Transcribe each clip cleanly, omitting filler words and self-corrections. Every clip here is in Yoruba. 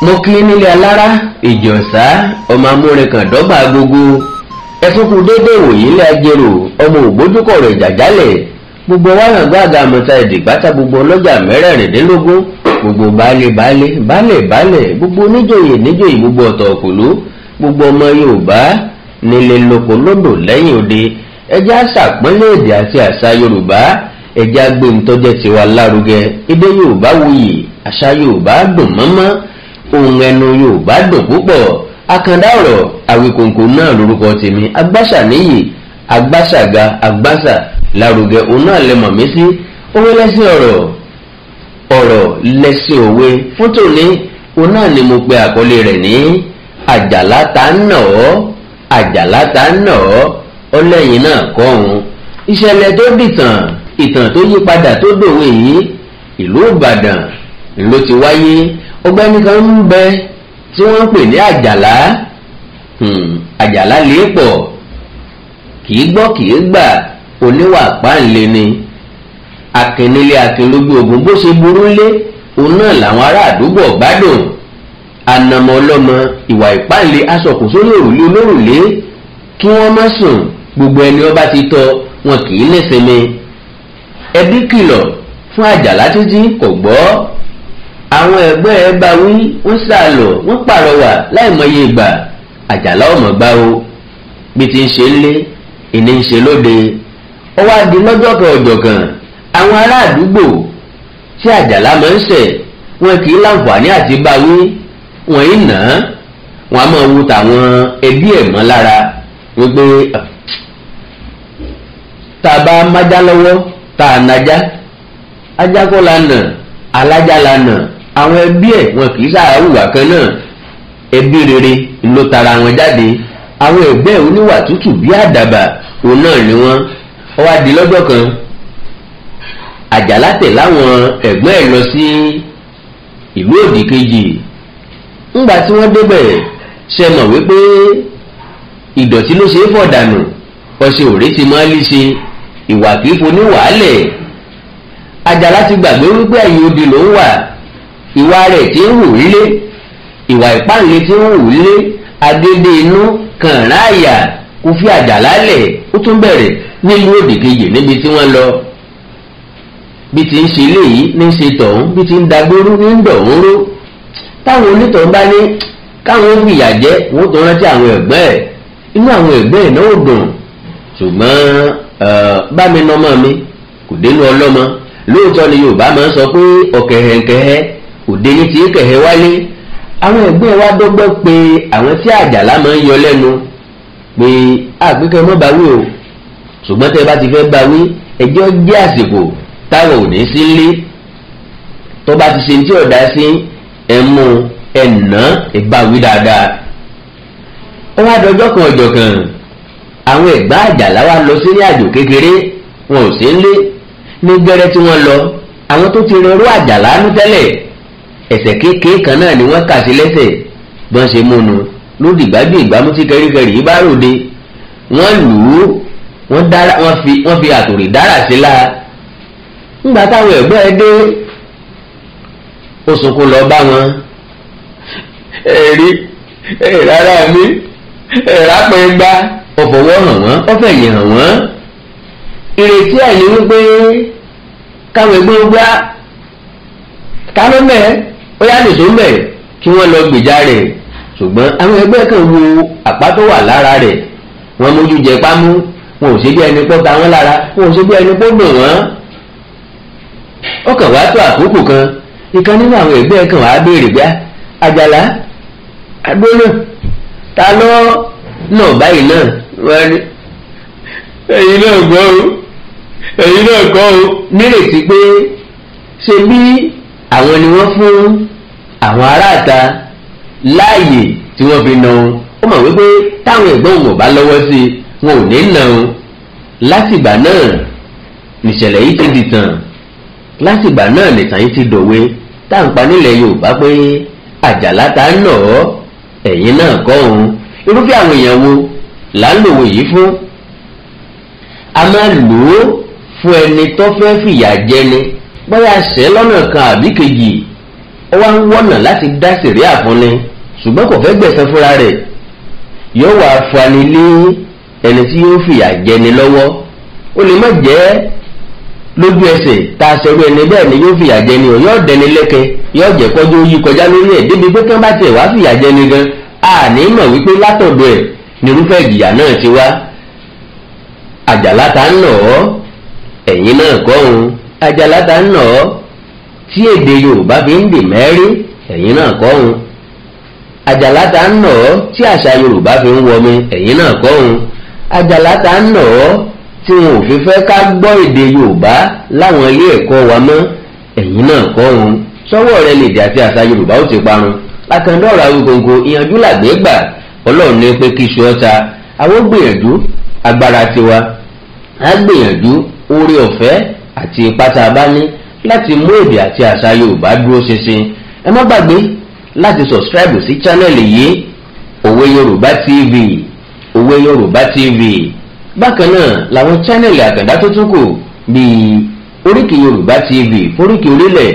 mo kí nílé alára ìjọsá ọmọ amúrẹ̀kàn dọ́gba gbogbo ẹ̀fúnkù déédéé wòye ilé ajérò ọmọ ògbójúkọ̀rọ̀ ìjàjálẹ̀ gbogbo wàhàn gbáàgà àmọ́ta ìdìgbàtà gbogbo ọlọ́jà mẹ́rẹ̀ẹ̀rìndínlógún gbogbo baálé gbogbo níjòyè gbogbo ọ̀tọ̀ òkùlú gbogbo ọmọ Yorùbá nílé lóko lódò lẹ́yìn òde ẹjẹ́ àṣàpọ́nlé èdè àti àṣà Yorùbá ẹjẹ́ agbẹ́ntọ́jẹ́ tiwa lárugẹ èdè Yorùbá wuyì àṣà Yorùbá dùn mọ́mọ́ ohun ẹnu Yorùbá dùn púpọ̀ àkàndá ọ̀rọ̀ àwíkòǹkò náà lórúkọ tèmi agbáṣà níyì agbáṣàga agbáṣà lárugẹ òun náà lẹ́mọ̀ mí sí owó lẹ́sìn ọ̀rọ̀ lẹ́sìn òwe fún tòní òun náà ni mo pe àkọlé rẹ̀ ní àjàlá ta ń nà ọ́ ọlẹ́yìn náà kọ́ òun ìṣẹ̀lẹ̀ tó dìtàn ìtàn tó yí padà tó dòwe yìí ìlú Ìbàdàn ló ti wáyé ọgbẹ́ni kan ń bẹ tí wọ́n ń pè ní àjàlá lépọ̀ kìí gbọ́ kìí gbà oníwà páńlé ni akínílé akínlójú ogun bó ṣe burú lé òun náà làwọn ará àdúgbò gbádùn ànàmọ́ ọlọ́mọ ìwà ìpáńlé aṣọkùn sórí òrùlé olórùlé kí wọ́n má sùn gbogbo ẹni ọba ti tọ́ wọn kìí nísinmi ẹbí kìlọ̀ fún àjàlá títí kò gbọ́ àwọn ẹgbẹ́ ẹ bá wí wọ́n sàlọ̀ wọ́n pàrọwà láìmọye ìgbà àjàlá ọmọ gbá o bí ti ń ṣe ńlé ìní ń ṣe lóde ó wá di lọ́jọ́ kan ọjọ́ kan àwọn ará àdúgbò tí àjàlá máa ń ṣẹ̀ wọn kì í láǹfààní àti bá wí wọn yìí nà án wọn a máa wo tàwọn ẹbí ẹ̀ mọ́ lára wípé tá a bá májá lọ́wọ́ tá a najá ajá kọ́ la nà alájá la nà àwọn ẹbí ẹ̀ wọn kì í sáà hùwà kan náà ẹbí rere ló tara wọn jáde àwọn ẹgbẹ́ oníwà tútù bí àdàbà òun náà ni wọ́n wá di lọ́jọ́ kan àjàlá tẹ̀ láwọn ẹ̀gbọ́n ẹ̀ lọ sí ìlú òdì kejì ńgbà tí wọ́n débẹ̀ ṣe mọ̀ wípé ìdọ̀tí ló ṣe é fọ̀ dànù ọṣẹ òré ti máa lè ṣe ìwà kìí foníwàálẹ̀ àjàlá ti gbàgbé wípé ẹ̀yìn odi ló ń wà ìwà rẹ̀ tí ń hù lé ìwà ìpáǹlé tí ń hù lé agédé inú kànrán àyà kò fi àjàlá lẹ̀ ó tún bẹ̀rẹ̀ nílùú òdì kejì níbi tí wọ́n lọ bí ti ń ṣe léyìí ní ṣe tọ̀hún bí ti ń dagbóró ní ń dọ̀hún ró táwọn onítọ̀hún bá ní káwọn fìyà jẹ wọ́n tó rántí àwọn ẹ̀gbẹ́ ẹ̀ inú àwọn ẹ̀gbẹ́ ẹ̀ náà ò dùn ṣùgbọ́n bá mi nọmọ mi kò dénú ọlọ́mọ lóòótọ́ ni Yorùbá máa ń sọ pé ọ̀kẹ̀hẹ̀kẹ̀hẹ̀ òde ní ti kẹ̀hẹ̀ wálé àwọn ẹ̀gbẹ́ wa dọ́gbọ́n pé àwọn tí àjàlá máa ń yọ lẹ́nu pé àgbékẹ́ mọ́ bá wí o ṣùgbọ́n tẹ́ bá ti fẹ́ bá wí ẹjọ́ jẹ́ àsìkò táwọn ò ní sí lé tó bá ti ṣe tí ọ̀dà sí ẹ̀mú ẹ̀nà ìbáwí dáadáa ó wá dọjọ́ kan ọjọ́ kan àwọn ẹ̀gbá àjàlá wa lọ sí ní àjò kékeré wọn ò sí lé ní gbẹ́rẹ́ tí wọ́n lọ àwọn tó ti rẹrú àjàlá nú tẹ́lẹ̀ ẹ̀ṣẹ̀ kékeré kan náà ni wọ́n kà sí lẹ́sẹ̀ bí wọ́n ṣe múnu lódì gbájú ìgbámú tí kẹríkẹrí yìí bá ròde wọ́n lù ú wọ́n fi àtòrí dára sí la ńgbà táwọn ẹ̀gbọ́n ẹ dé ó sunkún lọ bá wọn ẹ̀rí rárá mi ẹ̀rá pé gbá ọ̀fọ̀wọ́ hàn wọ́n ọ̀fẹ̀yìn hàn wọ́n ìrètí ẹ̀ ní wípé káwọn ẹgbẹ́ gbá kánú mẹ́ ó yá nìṣó mẹ́ kí wọ́n lọ gbèjà rẹ̀ ṣùgbọ́n àwọn ẹgbẹ́ kan wo àpá tó wà lára rẹ̀ wọ́n mójú jẹ pámú wọn ò ṣe bí ẹni pọ́ ta wọ́n lára wọn ò ṣe bí ẹni pọ́ dùn wọ́n. ó kàn wá tó àkókò kan ìkan nínú àwọn ẹgbẹ́ kan wàá béèrè pé àjàlá agbóná ta lọ náà báyìí náà wọ́n ní ẹ̀yin náà gbọ́ o ẹ̀yin náà kọ́ o nírètí pé ṣe bí àwọn ni wọ́n fún àwọn aráàta láàyè tí wọ́n fi nà ọ́n ó mọ̀ wípé táwọn ẹ̀gbọ́n wọn bá lọ́wọ́ sí i wọn ò ní nà ọ́n látìgbà náà nìṣẹ̀lẹ̀ yìí ti dìtàn látìgbà náà nìtàn yìí ti dòwe tá à ń pa nílẹ̀ Yorùbá pé àjàlá ta ń nà ọ́ ẹ̀yin náà kọ́ òun irúfẹ́ àwọn èèyàn wo là ń lòwe yìí fún a máa lò ó fún ẹni tó fẹ́ fìyà jẹni bóyá ṣẹ̀ lọ́nà kan àbí kejì ó wá ń wọ́nà láti dá sẹ̀ríà fún ni ṣùgbọ́n kò fẹ́ gbẹ̀san fúnra rẹ̀ yóò wá fani lé ẹni tí yóò fìyà jẹni lọ́wọ́ ó lè má jẹ́ lójú ẹsẹ̀ tá a ṣerú ẹni bẹ́ẹ̀ ni yóò fìyà jẹni o yóò dẹni lẹ́kẹ yóò jẹ́ kọjú yí kọjá lórí ẹ̀ débi pé kí wọ́n bá tiẹ̀ wá fìyà jẹni gan àní mọ̀ wípé látọ̀dọ̀ ẹ̀ nírúfẹ́ ìjìyà náà ti wá. àjàlá ta ń nà ọ́ ẹ̀yin náà kọ́ òun àjàlá ta ń nà ọ́ tí èdè Yorùbá fi ń dè mẹ́rí ẹ̀yin náà kọ́ òun àjàlá ta ń nà ọ́ tí àṣà Yorùbá fi ń wọmi ẹ̀yin náà kọ́ òun àjàlá ta ń nà ọ́ tí wọn ò fi fẹ́ ká gbọ́ èdè Yorùbá láwọn ilé ẹ̀kọ́ wa mọ́ ẹ̀yin náà kọ́ òun sọ́wọ́ rẹ lèdè àti àṣà Yorùbá ó ti parun akandọ́ra gbogbo ìyànjú làgbé gbà Ọlọ́run ní pé kí iṣu ọta àwọn gbìyànjú agbára tiwa á gbìyànjú oore ọ̀fẹ́ àti ipá tá a bá ní láti mú èdè àti àṣà Yorùbá dúró ṣinṣin ẹ má gbàgbé láti subscribe sí channel yìí Òwe Yorùbá TV Òwe Yorùbá TV bákan náà làwọn channel àkàndá tó tún kù bíi Oríkì Yorùbá TV Foríkì Orílẹ̀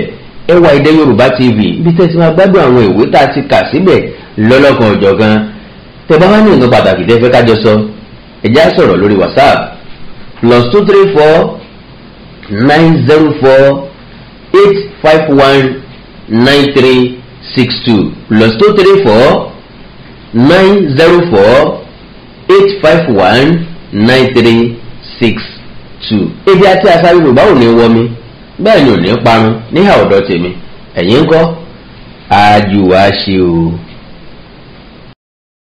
Ẹwà Èdè Yorùbá TV bí tẹ́sí máa gbádùn àwọn ìwé tá a ti kà síbẹ̀ lọ́lọ́kan ọ̀jọ̀gan tẹ́ bá wá ní nǹkan pàtàkì tẹ́ fẹ́ kájọ sọ ẹ já sọ̀rọ̀ lórí WhatsApp +234 904 851 9362 +234 904 851 9362. Èdè àti àṣà Yorùbá ò ní wọmi bẹ́ẹ̀ ni ò ní parun níhà ọ̀dọ̀ tèmi ẹ̀yin ń kọ́ àjùwà ṣe o.